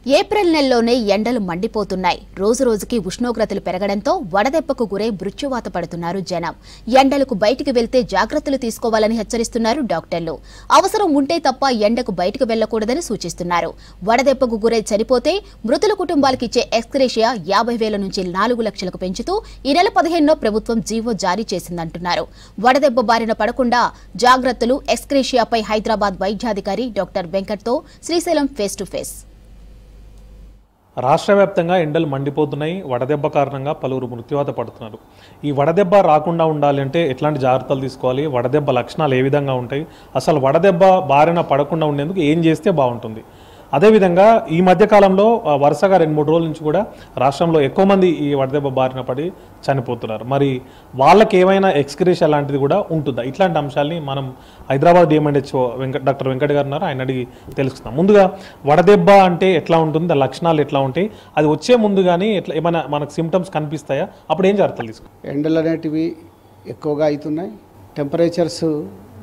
April నెలలోనే ఎండలు మండిపోతున్నాయి. రోజు రోజుకి ఉష్ణోగ్రతలు పెరగడంతో వడదెబ్బకు గురై మృత్యువాత పడుతున్నారు జనం. ఎండలకు బయటికి వెళ్తే జాగ్రత్తలు తీసుకోవాలని హెచ్చరిస్తున్నారు డాక్టర్లు. అవసరం ఉంటే తప్ప ఎండకు బయటకు వెళ్లకూడదని సూచిస్తున్నారు. వడదెబ్బకు గురై చనిపోతే మృతుల కుటుంబాలకు ఇచ్చే ఎక్స్గ్రేషియా 50,000 నుంచి 4 లక్షలకు పెంచుతూ ఈ నెల 15న ప్రభుత్వం జీవో జారీ చేసిందంటున్నారు. వడదెబ్బ బారిన పడకుండా జాగ్రత్తలు ఎక్స్గ్రేషియాపై హైదరాబాద్ వైద్యాధికారి డాక్టర్ వెంకట్తో శ్రీశైలం ఫేస్ టు ఫేస్. రాష్ట్ర వ్యాప్తంగా ఎండలు మండిపోతున్నాయి. వడదెబ్బ కారణంగా పలువురు మృత్యువాత పడుతున్నారు. ఈ వడదెబ్బ రాకుండా ఉండాలి అంటే ఎట్లాంటి జాగ్రత్తలు తీసుకోవాలి, వడదెబ్బ లక్షణాలు ఏ విధంగా ఉంటాయి, అసలు వడదెబ్బ బారిన పడకుండా ఉండేందుకు ఏం చేస్తే బాగుంటుంది. అదేవిధంగా ఈ మధ్యకాలంలో వరుసగా 2-3 రోజుల నుంచి కూడా రాష్ట్రంలో ఎక్కువ మంది ఈ వడదెబ్బ బారిన పడి చనిపోతున్నారు. మరి వాళ్ళకి ఏమైనా ఎక్స్గ్రేషియా లాంటిది కూడా ఉంటుందా? ఇట్లాంటి అంశాలని మనం హైదరాబాద్ డిఎంఎండ్హెచ్ఓ డాక్టర్ వెంకట్ గారు ఉన్నారు, ఆయన అడిగి తెలుసుకుందాం. ముందుగా వడదెబ్బ అంటే ఎట్లా ఉంటుంది, దాని లక్షణాలు ఎట్లా ఉంటాయి, అది వచ్చే ముందు కానీ ఎట్లా ఏమైనా మనకు సిమ్టమ్స్ కనిపిస్తాయా, అప్పుడు ఏం జాగ్రత్తలు తీసుకోవాలి? ఎండలు అనేటివి ఎక్కువగా అవుతున్నాయి. టెంపరేచర్స్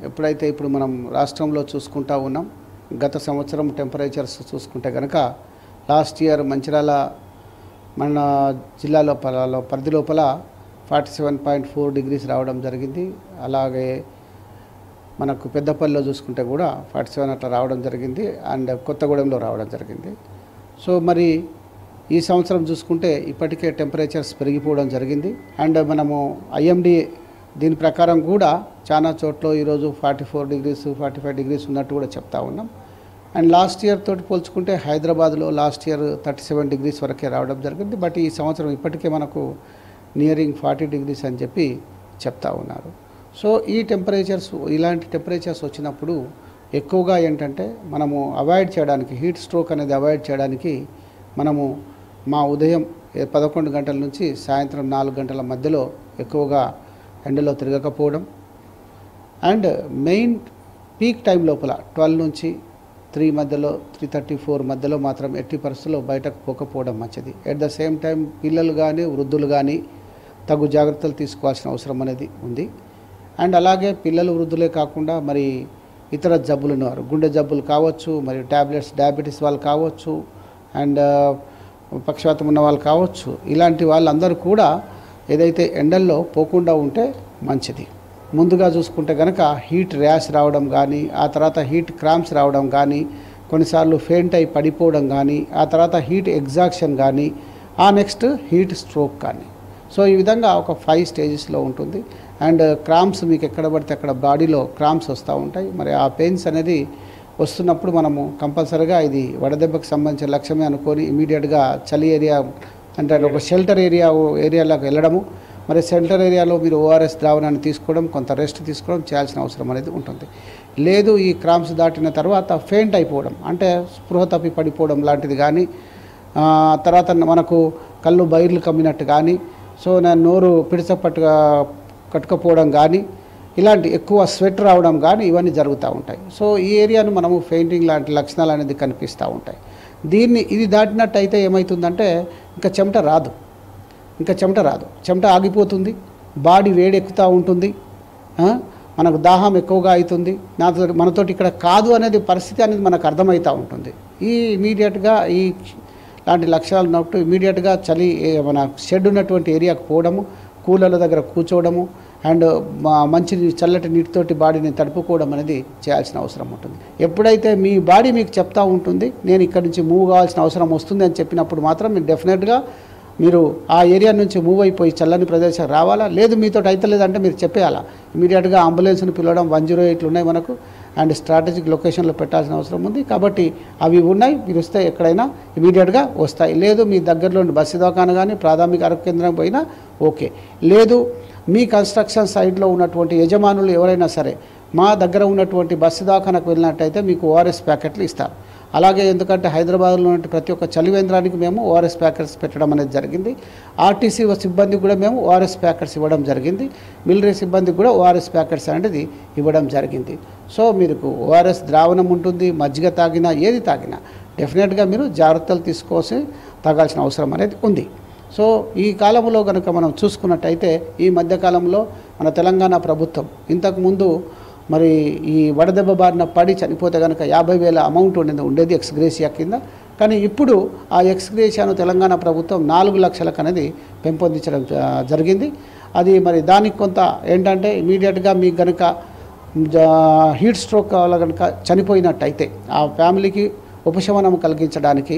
ఎప్పుడైతే ఇప్పుడు మనం రాష్ట్రంలో చూసుకుంటా ఉన్నాం, గత సంవత్సరం టెంపరేచర్స్ చూసుకుంటే కనుక లాస్ట్ ఇయర్ మంచిర్యాల మన జిల్లాలో పరిధి లోపల 47.4 degrees రావడం జరిగింది. అలాగే మనకు పెద్దపల్లిలో చూసుకుంటే కూడా 47 అట్లా రావడం జరిగింది. అండ్ కొత్తగూడెంలో రావడం జరిగింది. సో మరి ఈ సంవత్సరం చూసుకుంటే ఇప్పటికే టెంపరేచర్స్ పెరిగిపోవడం జరిగింది. అండ్ మనము IMD దీని ప్రకారం కూడా చాలా చోట్ల ఈరోజు 44 degrees 45 degrees ఉన్నట్టు కూడా చెప్తా ఉన్నాం. అండ్ లాస్ట్ ఇయర్ తోటి పోల్చుకుంటే హైదరాబాద్లో లాస్ట్ ఇయర్ 37 degrees వరకే రావడం జరిగింది. బట్ ఈ సంవత్సరం ఇప్పటికే మనకు నియరింగ్ 40 degrees అని చెప్పి చెప్తా ఉన్నారు. సో ఈ టెంపరేచర్స్, ఇలాంటి టెంపరేచర్స్ వచ్చినప్పుడు ఎక్కువగా ఏంటంటే మనము అవాయిడ్ చేయడానికి, హీట్ స్ట్రోక్ అనేది అవాయిడ్ చేయడానికి మనము మా ఉదయం 11 గంటల నుంచి సాయంత్రం 4 గంటల మధ్యలో ఎక్కువగా ఎండలో తిరగకపోవడం, అండ్ మెయిన్ పీక్ టైం లోపల 12 నుంచి 3 మధ్యలో, 3:34 మధ్యలో మాత్రం ఎట్టి పరిస్థితుల్లో బయటకు పోకపోవడం మంచిది. ఎట్ ద సేమ్ టైం పిల్లలు కానీ వృద్ధులు కానీ తగు జాగ్రత్తలు తీసుకోవాల్సిన అవసరం అనేది ఉంది. అండ్ అలాగే పిల్లలు వృద్ధులే కాకుండా మరి ఇతర జబ్బులు ఉన్నారు, గుండె జబ్బులు కావచ్చు, మరియు ట్యాబ్లెట్స్ డయాబెటీస్ వాళ్ళు కావచ్చు, అండ్ పక్షవాతం ఉన్న వాళ్ళు కావచ్చు, ఇలాంటి వాళ్ళందరూ కూడా ఏదైతే ఎండల్లో పోకుండా ఉంటే మంచిది. ముందుగా చూసుకుంటే కనుక హీట్ ర్యాష్ రావడం కానీ, ఆ తర్వాత హీట్ క్రాంప్స్ రావడం కానీ, కొన్నిసార్లు ఫెయింట్ అయి పడిపోవడం కానీ, ఆ తర్వాత హీట్ ఎగ్జాక్షన్ కానీ, ఆ నెక్స్ట్ హీట్ స్ట్రోక్ కానీ. సో ఈ విధంగా ఒక 5 స్టేజెస్లో ఉంటుంది. అండ్ క్రాంప్స్ మీకు ఎక్కడ పడితే అక్కడ బాడీలో క్రాంప్స్ వస్తూ ఉంటాయి. మరి ఆ పెయిన్స్ అనేది వస్తున్నప్పుడు మనము కంపల్సరీగా ఇది వడదెబ్బకి సంబంధించిన లక్ష్యమే అనుకొని ఇమీడియట్గా చలి ఏరియా అంటే ఒక షెల్టర్ ఏరియాలోకి వెళ్ళడము, మరి షెల్టర్ ఏరియాలో మీరు ORS ద్రావణాన్ని తీసుకోవడం, కొంత రెస్ట్ తీసుకోవడం చేయాల్సిన అవసరం అనేది ఉంటుంది. లేదు ఈ క్రాంప్స్ దాటిన తర్వాత ఫెయింట్ అయిపోవడం అంటే స్పృహ తప్పి పడిపోవడం లాంటిది కానీ, తర్వాత మనకు కళ్ళు బైర్లు కమ్మినట్టు కానీ, సో నోరు పిడిచపట్టుగా కట్టుకపోవడం కానీ, ఇలాంటి ఎక్కువ స్వెట్ రావడం కానీ ఇవన్నీ జరుగుతూ ఉంటాయి. సో ఈ ఏరియాను మనము ఫెయింటింగ్ లాంటి లక్షణాలు అనేది కనిపిస్తూ ఉంటాయి. ఇది దాటినట్టయితే ఏమవుతుందంటే ఇంకా చెమట రాదు, చెమట ఆగిపోతుంది, బాడీ వేడెక్కుతూ ఉంటుంది, మనకు దాహం ఎక్కువగా అవుతుంది, మనతోటి ఇక్కడ కాదు అనేది పరిస్థితి అనేది మనకు అర్థమవుతూ ఉంటుంది. ఈ ఇమీడియట్గా లాంటి లక్షణాలు ఉన్నప్పుడు ఇమీడియట్గా చలి మన షెడ్ ఉన్నటువంటి ఏరియాకు పోవడము, కూలర్ల దగ్గర కూర్చోవడము, అండ్ మంచి చల్లటి నీటితోటి బాడీని తడుపుకోవడం అనేది చేయాల్సిన అవసరం ఉంటుంది. ఎప్పుడైతే మీ బాడీ మీకు చెప్తా ఉంటుంది నేను ఇక్కడి నుంచి మూవ్ కావాల్సిన అవసరం వస్తుంది అని చెప్పినప్పుడు మాత్రం మీరు డెఫినెట్గా మీరు ఆ ఏరియా నుంచి మూవ్ అయిపోయి చల్లని ప్రదేశం రావాలా. లేదు మీతో అయితలేదంటే మీరు చెప్పేయాలా, ఇమీడియట్గా అంబులెన్స్ని పిలవడం, 108 ఉన్నాయి మనకు, అండ్ స్ట్రాటజిక్ లొకేషన్లో పెట్టాల్సిన అవసరం ఉంది. కాబట్టి అవి ఉన్నాయి, మీరు వస్తే ఎక్కడైనా ఇమీడియట్గా వస్తాయి. లేదు మీ దగ్గరలోని బస్సు దవాఖాన కానీ ప్రాథమిక ఆరోగ్య కేంద్రం పోయినా ఓకే. లేదు మీ కన్స్ట్రక్షన్ సైట్లో ఉన్నటువంటి యజమానులు ఎవరైనా సరే మా దగ్గర ఉన్నటువంటి బస్సు దవాఖానకు వెళ్ళినట్టయితే మీకు ORS ప్యాకెట్లు ఇస్తారు. అలాగే ఎందుకంటే హైదరాబాద్లో ఉన్న ప్రతి ఒక్క చలివేంద్రానికి మేము ORS ప్యాకెట్స్ పెట్టడం అనేది జరిగింది. RTC సిబ్బందికి కూడా మేము ORS ప్యాకెట్స్ ఇవ్వడం జరిగింది. మిలిటరీ సిబ్బందికి కూడా ORS ప్యాకెట్స్ అనేది ఇవ్వడం జరిగింది. సో మీకు ORS ద్రావణం ఉంటుంది, మజ్జిగ తాగినా ఏది తాగినా డెఫినెట్గా మీరు జాగ్రత్తలు తీసుకోసి తాగాల్సిన అవసరం అనేది ఉంది. సో ఈ కాలంలో కనుక మనం చూసుకున్నట్టయితే ఈ మధ్యకాలంలో మన తెలంగాణ ప్రభుత్వం ఇంతకుముందు మరి ఈ వడదెబ్బ బారిన పడి చనిపోతే కనుక 50,000 అమౌంట్ ఉండేది ఎక్స్గ్రేషియా కింద. కానీ ఇప్పుడు ఆ ఎక్స్గ్రేషియాను తెలంగాణ ప్రభుత్వం 4 లక్షలకు అనేది పెంపొందించడం జరిగింది. అది మరి దానికి కొంత ఏంటంటే ఇమీడియట్గా మీకు కనుక హీట్ స్ట్రోక్ వల్ల కనుక చనిపోయినట్టయితే ఆ ఫ్యామిలీకి ఉపశమనం కలిగించడానికి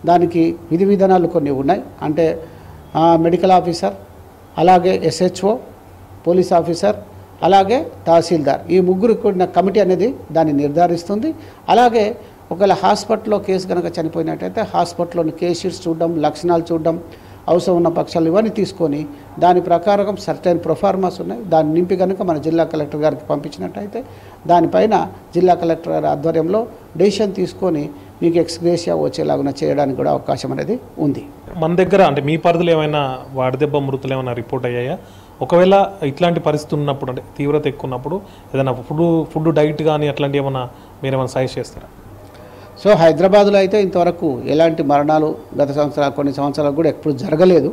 దానికి విధి విధానాలు కొన్ని ఉన్నాయి. అంటే మెడికల్ ఆఫీసర్, అలాగే SHO, పోలీస్ ఆఫీసర్, అలాగే తహసీల్దార్, ఈ ముగ్గురు కూడిన కమిటీ అనేది దాన్ని నిర్ధారిస్తుంది. అలాగే ఒకవేళ హాస్పిటల్లో కేసు కనుక చనిపోయినట్టయితే హాస్పిటల్లోని కేస్ షీట్స్ చూడడం, లక్షణాలు చూడడం, అవసరం ఉన్న పక్షాలు ఇవన్నీ తీసుకొని దాని ప్రకారం సర్టైన్ ప్రొఫార్మాస్ ఉన్నాయి, దాన్ని నింపి కనుక మన జిల్లా కలెక్టర్ గారికి పంపించినట్టయితే దానిపైన జిల్లా కలెక్టర్ గారి ఆధ్వర్యంలో డెసిషన్ తీసుకొని మీకు ఎక్స్గ్రేషియా వచ్చేలాగా చేయడానికి కూడా అవకాశం అనేది ఉంది. మన దగ్గర అంటే మీ పరిధిలో ఏమైనా వడదెబ్బ మృతులు ఏమైనా రిపోర్ట్ అయ్యాయా? ఒకవేళ ఇట్లాంటి పరిస్థితి ఉన్నప్పుడు అంటే తీవ్రత ఎక్కువ ఉన్నప్పుడు ఏదైనా ఫుడ్ డైట్ కానీ అట్లాంటివి ఏమైనా మీరు ఏమైనా సజెస్ట్ చేస్తారా? సో హైదరాబాద్లో అయితే ఇంతవరకు ఎలాంటి మరణాలు గత కొన్ని సంవత్సరాలు కూడా ఎప్పుడు జరగలేదు.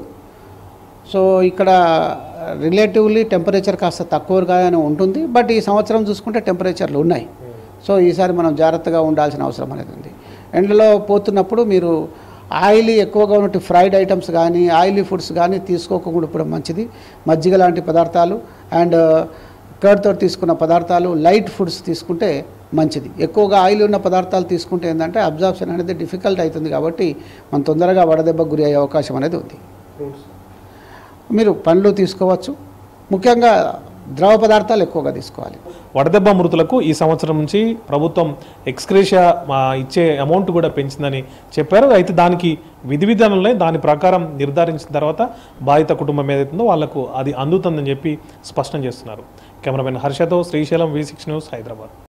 సో ఇక్కడ రిలేటివ్లీ టెంపరేచర్ కాస్త తక్కువగానే ఉంటుంది. బట్ ఈ సంవత్సరం చూసుకుంటే టెంపరేచర్లు ఉన్నాయి. సో ఈసారి మనం జాగ్రత్తగా ఉండాల్సిన అవసరం అనేది ఉంది. ఎండలో పోతున్నప్పుడు మీరు ఆయిలీ ఎక్కువగా ఉన్నట్టు ఫ్రైడ్ ఐటమ్స్ కానీ ఆయిలీ ఫుడ్స్ కానీ తీసుకోకుండా కూడా మంచిది. మజ్జిగ లాంటి పదార్థాలు అండ్ కర్డ్తో తీసుకున్న పదార్థాలు, లైట్ ఫుడ్స్ తీసుకుంటే మంచిది. ఎక్కువగా ఆయిల్ ఉన్న పదార్థాలు తీసుకుంటే ఏంటంటే అబ్జార్ప్షన్ అనేది డిఫికల్ట్ అవుతుంది. కాబట్టి మనం తొందరగా వడదెబ్బకు గురి అయ్యే అవకాశం అనేది ఉంది. మీరు పండ్లు తీసుకోవచ్చు, ముఖ్యంగా ద్రవ పదార్థాలు ఎక్కువగా తీసుకోవాలి. వడదెబ్బ మృతులకు ఈ సంవత్సరం నుంచి ప్రభుత్వం ఎక్స్గ్రేషియా ఇచ్చే అమౌంట్ కూడా పెంచిందని చెప్పారు. అయితే దానికి విధి విధానంలో దాని ప్రకారం నిర్ధారించిన తర్వాత బాధిత కుటుంబం ఏదైతుందో వాళ్లకు అది అందుతుందని చెప్పి స్పష్టం చేస్తున్నారు. కెమెరామెన్ హర్షతో శ్రీశైలం, V6 న్యూస్, హైదరాబాద్.